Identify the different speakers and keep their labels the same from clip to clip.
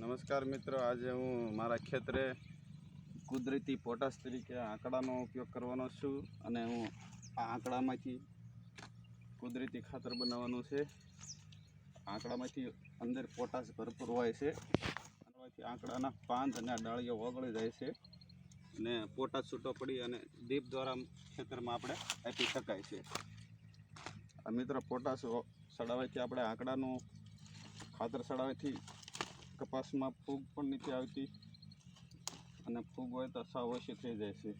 Speaker 1: નમસ્કાર મિત્રો, આજે હું મારા ખેતરે કુદરતી પોટાશ તરીકે આંકડાનો ઉપયોગ કરવાનો છું અને હું આ આંકડામાંથી કુદરતી ખાતર બનાવવાનું છે. આંકડામાંથી અંદર પોટાશ ભરપૂર હોય છે અને આંકડાના પાન અને ડાળીઓ ઓગળી જાય છે અને પોટાશ છૂટો પડી અને દીપ દ્વારા ખેતરમાં આપણે આપી શકાય છે. આ મિત્રો, પોટાશ સડાવવાથી આપણે આંકડાનું ખાતર સડાવવાથી કપાસમાં ફૂગ પણ નથી આવતી અને ફૂગ હોય તો સાવ ઓછી થઈ જાય છે.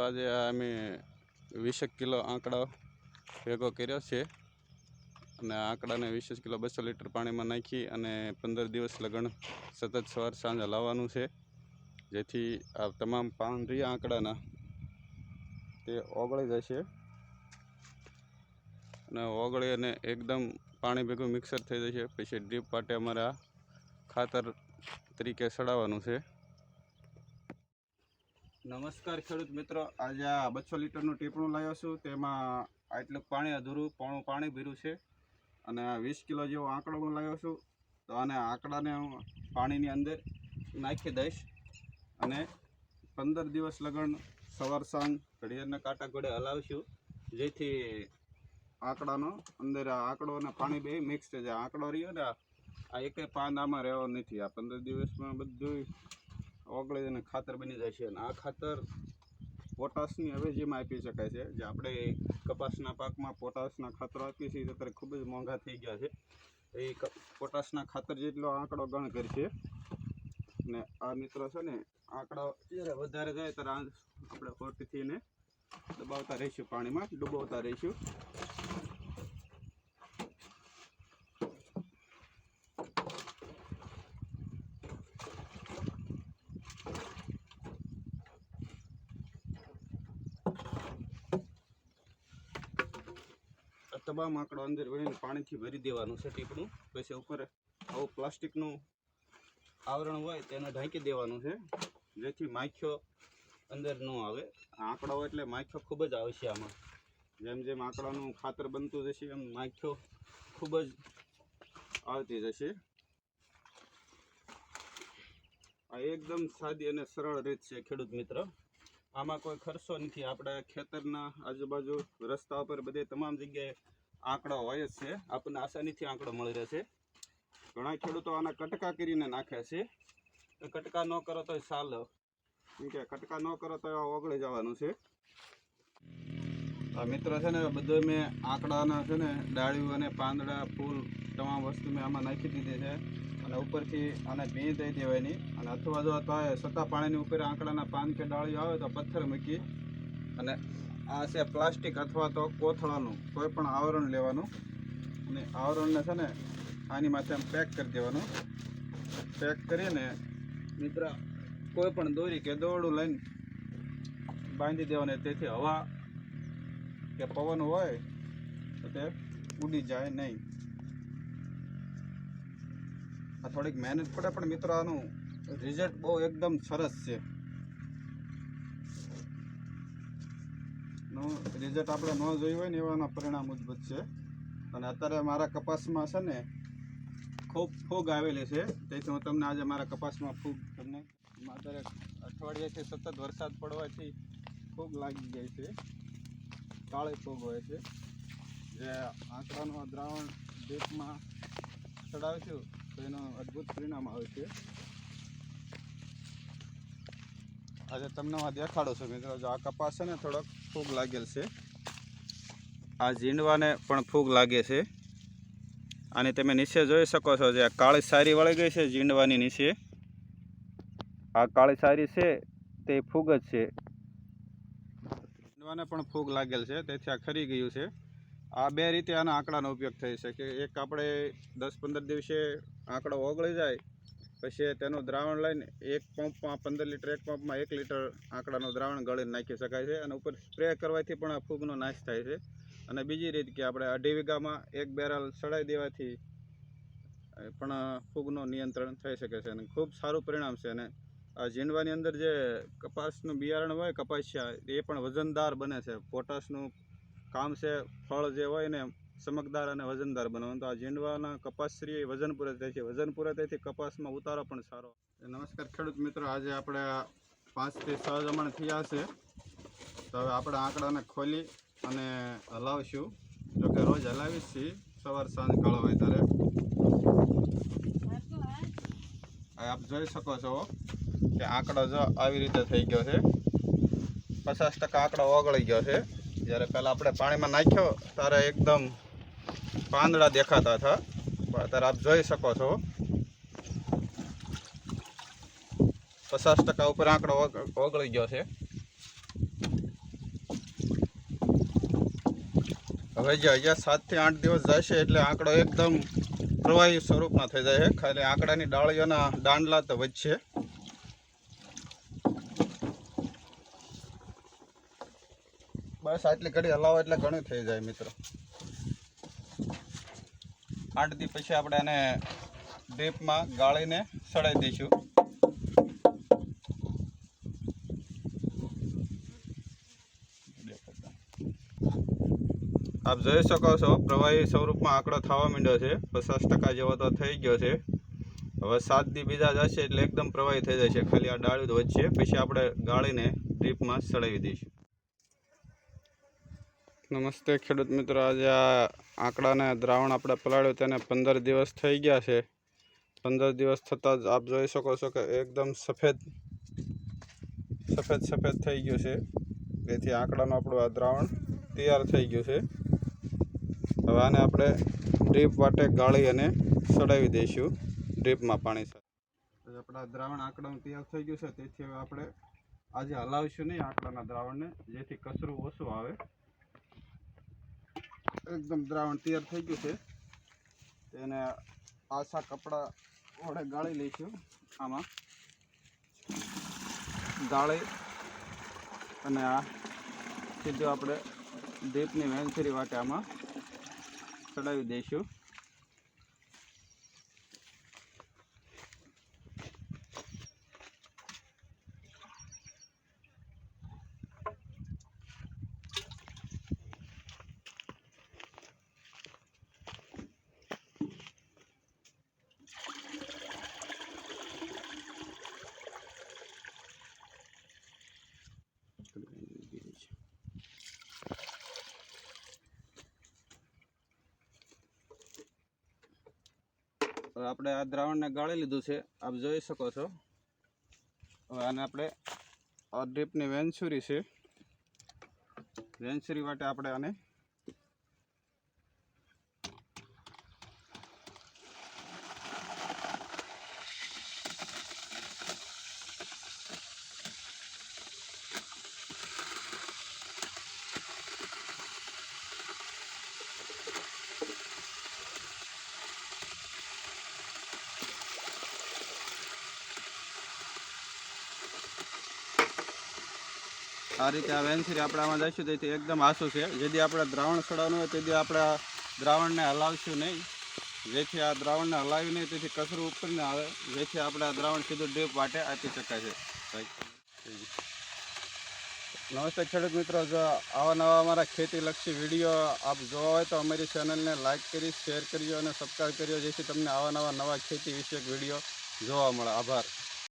Speaker 1: આજે અમે 20 કિલો આંકડો ભેગો કર્યો છે અને આંકડાને 20 કિલો 200 લીટર પાણીમાં નાખી અને 15 દિવસ લગન સતત સવાર સાંજ હલાવવાનું છે, જેથી આ તમામ પાન રહ્યા આંકડાના તે ઓગળી જશે અને ઓગળી અને એકદમ પાણી ભેગું મિક્સર થઈ જશે. પછી ડ્રીપ માટે અમારે આ ખાતર તરીકે સડાવવાનું છે. નમસ્કાર ખેડૂત મિત્રો, આજે આ 200 લીટરનું ટીપણું લાવ્યો છું. તેમાં આટલું પાણી અધૂરું પોણું પાણી ભર્યું છે અને આ 20 કિલો જેવો આંકડો હું લાવ્યો છું. તો આને આંકડાને હું પાણીની અંદર નાખી દઈશ અને 15 દિવસ લગન સવાર સાંજ ઘડિયાળના કાંટા ઘોડે હલાવીશું, જેથી આંકડાનો અંદર આ આંકડો અને પાણી બે મિક્સ થઈ જાય. આંકડો રહ્યો ને આ એકે પાન આમાં રહેવો નથી. આ 15 દિવસમાં બધું ઓગળી અને ખાતર બની જાય છે અને આ ખાતર પોટાશની અવેજીમાં આપી શકાય છે. જે આપણે કપાસના પાકમાં પોટાશના ખાતરો આપીએ છીએ તો અત્યારે ખૂબ જ મોંઘા થઈ ગયા છે. એ પોટાશના ખાતર જેટલો આંકડો ગણ કરશે અને આ મિત્રો છે ને, આંકડો જ્યારે વધારે જાય ત્યારે આપણે હોટથી એને દબાવતા રહીશું, પાણીમાં ડૂબાવતા રહીશું. તમામ આંકડો અંદર વળીને પાણીથી ભરી દેવાનું છે ટીપણું. પછી ઉપર આવું પ્લાસ્ટિકનું આવરણ હોય તેને ઢાંકી દેવાનું છે, જેથી માખીઓ અંદર ન આવે. આંકડો હોય એટલે માખીઓ ખૂબ જ આવશે આમાં. જેમ જેમ આંકડાનું ખાતર બનતું જશે એમ માખીઓ ખૂબ જ આવતી જશે. આ એકદમ સાદી અને સરળ રીત છે ખેડૂત મિત્ર. આમાં કોઈ ખર્ચો નથી. આપણા ખેતરના આજુબાજુ રસ્તા ઉપર બધે તમામ જગ્યાએ આંકડો હોય જ છે. આપણને આસાનીથી આંકડો મળી રહેશે. ઘણા ખેડૂતો આના કટકા કરીને નાખે છે. કટકા ન કરો તો ચાલે, કેમ કે કટકા ન કરો તો ઓગળી જવાનું છે. આ મિત્રો છે ને, બધું મેં આંકડાના છે ને ડાળીઓ અને પાંદડા ફૂલ તમામ વસ્તુ મેં આમાં નાખી દીધી છે અને ઉપરથી આને ભીં દઈ દેવાની. અને અથવા જો સત્તા પાણીની ઉપર આંકડાના પાન કે ડાળીઓ આવે તો પથ્થર મૂકી અને આ છે પ્લાસ્ટિક અથવા તો કોથળાનું કોઈ પણ આવરણ લેવાનું અને આવરણને છે ને આની માથે પેક કરી દેવાનું. પેક કરીને મિત્ર કોઈ પણ દોરી કે દોરડું લઈને બાંધી દેવાનું, તેથી હવા કે પવન હોય તો તે ઉડી જાય નહીં. આ થોડીક મહેનત પડે પણ મિત્રો આનું રિઝલ્ટ બહુ એકદમ સરસ છે. નું રિઝલ્ટ આપણે ન જોયું હોય ને એવાના પરિણામ ઉદ્ભુત છે. અને અત્યારે મારા કપાસમાં છે ને ખૂબ ફૂગ આવેલી છે, તેથી હું તમને આજે મારા કપાસમાં ફૂગ તમને અત્યારે અઠવાડિયાથી સતત વરસાદ પડવાથી ફૂગ લાગી ગઈ છે, કાળી ફૂગ હોય છે, જે આંકડાનું આ દ્રાવણ ડ્રીપમાં ચડાવશું તો એનું અદ્ભુત પરિણામ આવશે. આજે તમને હું દેખાડું છું મિત્રો. જો આ કપાસ છે ને થોડોક ફૂગ લાગેલ છે, આ ઝીંડવાને પણ ફૂગ લાગે છે. અને તમે નીચે જોઈ શકો છો, જે કાળી સારી વળી ગઈ છે ઝીંડવાની નીચે, આ કાળી સારી છે તે ફૂગ જ છે. ઝીંડવાને પણ ફૂગ લાગેલ છે, તેથી આ ખરી ગયું છે. આ બે રીતે આના આંકડાનો ઉપયોગ થઈ શકે. એક આપણે 10-15 દિવસે આંકડો ઓગળી જાય પછી તેનું દ્રાવણ લઈને એક પંપમાં 15 લીટર, એક પંપમાં 1 લીટર આંકડાનું દ્રાવણ ગળીને નાખી શકાય છે. અને ઉપર સ્પ્રે કરવાથી પણ આ ફૂગનો નાશ થાય છે. અને બીજી રીત કે આપણે 2.5 વીઘામાં 1 બેરલ સડાઈ દેવાથી પણ ફૂગનું નિયંત્રણ થઈ શકે છે અને ખૂબ સારું પરિણામ છે. અને આ ઝીંડવાની અંદર જે કપાસનું બિયારણ હોય, કપાસિયા, એ પણ વજનદાર બને છે. પોટાશનું કામ છે ફળ જે હોય ને ચમકદાર અને વજનદાર બનાવવાનું. તો આ ઝીંડવાના કપાસરી વજન પૂરા થાય છે. વજન પૂરા થવાથી કપાસમાં ઉતારો પણ સારો. નમસ્કાર ખેડૂત મિત્રો, આજે આપણે 5 થી 6 જમણ થયા છે. તો હવે આપણે આંકડાને ખોલી અને હલાવશું. જોકે રોજ હલાવીશ છીએ, સવાર સાંજ કાળો હોય ત્યારે. આપ જોઈ શકો છો કે આંકડો જો આવી રીતે થઈ ગયો છે. 50% આંકડો ઓગળી ગયો છે. જ્યારે પહેલાં આપણે પાણીમાં નાખ્યો ત્યારે એકદમ પાંદડા દેખાતા હતા, અત્યારે આપ જોઈ શકો છો 50% ઉપર આંકડો ઓગળી ગયો છે. હવે જે અહીંયા 7 થી 8 દિવસ જશે એટલે આંકડો એકદમ પ્રવાહી સ્વરૂપમાં થઈ જાય છે. ખાલી આંકડાની ડાળીઓના દાંડલા તો વધશે. બસ આટલી ઘડી હલાવો એટલે ઘણું થઈ જાય મિત્રો. 8 દી પછી આપણે આને ડ્રીપમાં ગાળીને સડાઈ દઈશું. આપ જોઈ શકો છો પ્રવાહી સ્વરૂપમાં આંકડો થવા માંડ્યો છે. 50% જેવો તો થઈ ગયો છે. હવે 7 દી બીજા જશે એટલે એકદમ પ્રવાહી થઈ જશે. ખાલી આ ડાળ્યું જ વધશે. પછી આપણે ગાળીને ડ્રીપમાં સડાવી દઈશું. નમસ્તે ખેડૂત મિત્રો, આજે આ આંકડાને દ્રાવણ આપણે પલાળ્યું તેને 15 દિવસ થઈ ગયા છે. 15 દિવસ થતાં જ આપ જોઈ શકો છો કે એકદમ સફેદ થઈ ગયું છે. તેથી આંકડાનું આપણું આ દ્રાવણ તૈયાર થઈ ગયું છે. હવે આને આપણે ડ્રીપ વાટે ગાળી અને સડાવી દઈશું ડ્રીપમાં પાણી સાથે. આપણા દ્રાવણ આંકડાનું તૈયાર થઈ ગયું છે. તેથી હવે આપણે આજે હલાવીશું નહીં આંકડાના દ્રાવણને, જેથી કચરું ઓછું આવે. એકદમ દ્રાવણ તૈયાર થઈ ગયું છે. તેને આછા કપડા વડે ગાળી લઈશું. આમાં ગાળી અને આ સીધું આપણે ડ્રીપની વેન્ચરી વાટે આમાં ચડાવી દઈશું. હવે આપણે આ દ્રાવણને ગાળી લીધું છે, આપ જોઈ શકો છો. હવે આને આપણે આ ડ્રીપની વેન્ચુરી છે, વેન્ચુરી માટે આપણે આને આ રીતે આ વેન્ચરી આપણે આમાં જઈશું તેથી એકદમ આછું છે. જેથી આપણે દ્રાવણ ચડાવવાનું હોય તેથી આપણે આ દ્રાવણને હલાવશું નહીં. જેથી આ દ્રાવણને હલાવી નહીં તેથી કચરું ઉપર ન આવે. જેથી આપણે આ દ્રાવણ સીધું ડ્રીપ વાટે આપી શકાય છે. નમસ્તે ખેડૂત મિત્રો, જો આવા નવા અમારા ખેતીલક્ષી વિડીયો આપ જોવા હોય તો અમારી ચેનલને લાઇક કરી, શેર કરજો અને સબસ્ક્રાઈબ કરજો, જેથી તમને આવા નવા ખેતી વિષયક વિડીયો જોવા મળે. આભાર.